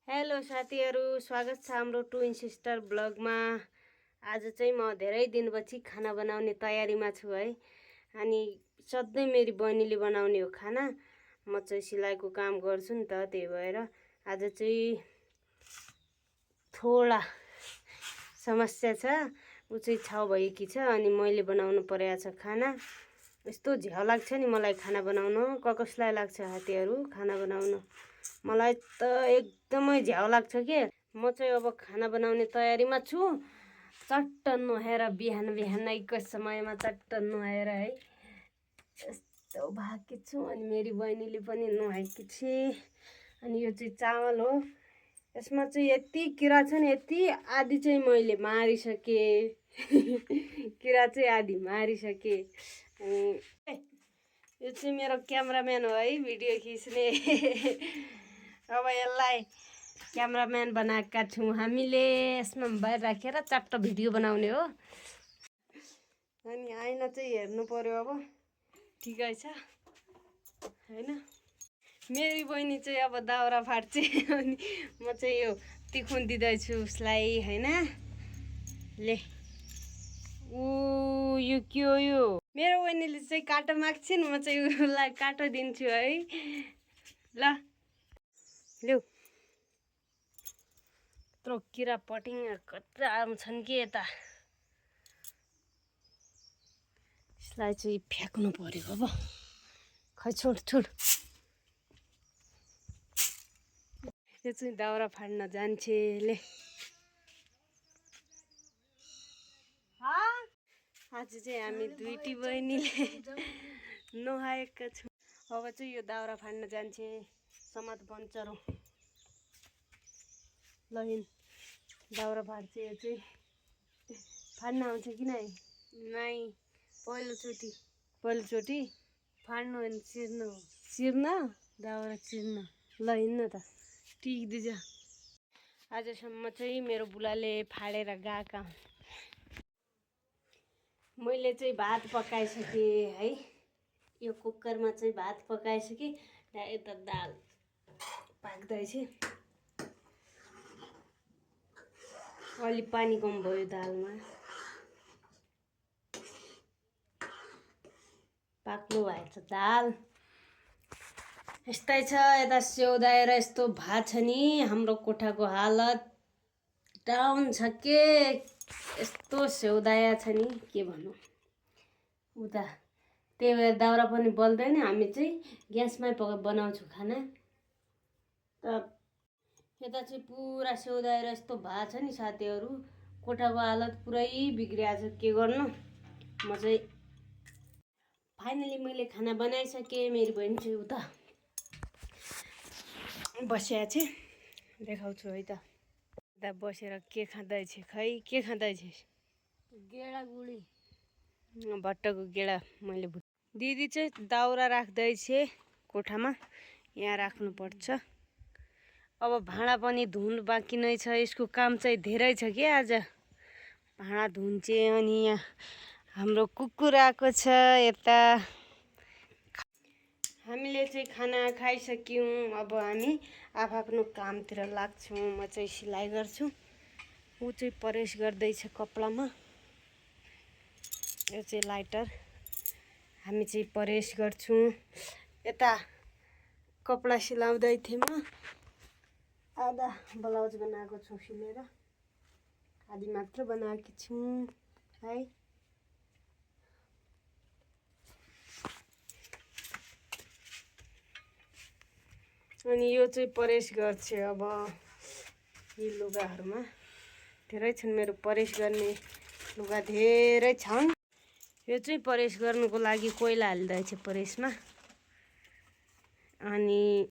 Hello साथीहरू, स्वागत छ हाम्रो ट्विन सिस्टर ब्लगमा। आज चाहिँ म धेरै दिनपछि खाना बनाउने तयारीमा छु है। अनि सधैँ मेरी बहिनीले बनाउने हो खाना। म चाहिँ सिलाइको काम गर्छु नि त, त्यही भएर आज चाहिँ थोडा समस्या छ। ऊ चाहिँ छाउ भएकी छ अनि मैले बनाउनु परेको छ खाना। यस्तो झ्याउ लाग्छ नि मलाई खाना बनाउन। कसलाई लाग्छ साथीहरू खाना बनाउन? मलाई त एकदमै झ्याउ लाग्छ के। म चाहिँ अब खाना बनाउने तयारीमा छु। चट्ट नुहाएर बिहानैको समयमा चट्ट नुहाएर है यस्तो भाकी छु। अनि मेरी बहिनीले पनि नुहाएकी छे। अनि यो चाहिँ चामल हो। यसमा चाहिँ यति किरा छ नि, यति आधी चाहिँ मैले मारिसकेँ। किरा चाहिँ आधी मारिसकेँ। यो चाहिँ मेरो क्यामराम्यान हो है, भिडियो खिच्ने। अब यसलाई क्यामराम्यान बनाएका छौँ हामीले। यसमा मोबाइल राखेर चट्ट भिडियो बनाउने हो। अनि आइना चाहिँ हेर्नु पर्यो अब ठिकै छ हैन। मेरी बहिनी चाहिँ अब दाउरा फाट्छ अनि म चाहिँ यो तिखुन दिँदैछु उसलाई हैन। ले यो के हो यो? मेरो बहिनीले चाहिँ काटो माग्छिन्, म चाहिँ उसलाई काटो दिन्छु है। ल ल्याउ। यत्रो किरा पटिङ कत्रा आउँछन् कि यता। यसलाई चाहिँ फ्याँक्नु पर्यो अब। खै छोड छोड। यो चाहिँ दाउरा फाड्न जान्छेले। आज चाहिँ हामी दुईटी बहिनीले नुहाएका छौँ। अब चाहिँ यो दाउरा फाड्न जान्छे। समात बन्चरो ल हिँड। दाउरा फाड्छ यो चाहिँ। फाड्न आउँछ कि नै? पहिलोचोटि फाड्नु अनि चिर्नु हो। चिर्न दाउरा चिर्न। ल हिँड्न त टिक्दिज। आजसम्म चाहिँ मेरो बुलाले फाडेर गएका हुन्। मैले चाहिँ भात पकाइसकेँ है। यो कुकरमा चाहिँ भात पकाइसकेँ। यता दाल पाक्दैछ। अलि पानी कम भयो दालमा। पाक्नु भएछ दाल। यस्तै छ। यता स्याउदाएर यस्तो भात छ नि। हाम्रो कोठाको हालत डाउन छ के। यस्तो स्याउदाया छ नि के भन्नु उता। त्यही भएर दाउरा पनि बल्दैन। हामी चाहिँ ग्यासमै बनाउँछौँ खाना। त यता चाहिँ पुरा स्याउदाएर यस्तो भात छ नि साथीहरू। कोठाको हालत पुरै बिग्रिएको छ, के गर्नु। म चाहिँ फाइनली मैले खाना बनाइसकेँ। मेरो बहिनी चाहिँ उता बसिया छ, देखाउँछु है त। उता बसेर के खाँदैछ खै? के खाँदैछ? गेडा गुडी। भट्टको गेडा मैले दिदी चाहिँ दाउरा राख्दैछ कोठामा। यहाँ राख्नुपर्छ। अब भाँडा पनि धुनु बाँकी नै छ। यसको काम चाहिँ धेरै छ कि आज। भाँडा धुन्छे। अनि यहाँ हाम्रो कुकुर आएको छ यता। हामीले चाहिँ खाना खाइसक्यौँ। अब हामी आफ्नो कामतिर लाग्छौँ। म चाहिँ सिलाइ गर्छु। ऊ चाहिँ परेस गर्दैछ कपडामा। यो चाहिँ लाइटर। हामी चाहिँ परेस गर्छौँ। यता कपडा सिलाउँदै थिएँ म। आधा ब्लाउज बनाएको छु सिलेर। आधी मात्र बनाएकी छु है। अनि यो चाहिँ परेस गर्छ अब यी लुगाहरूमा। धेरै छन् मेरो परेस गर्ने लुगा, धेरै छन्। यो चाहिँ परेस गर्नुको लागि कोइला हाल्दैछ परेसमा। अनि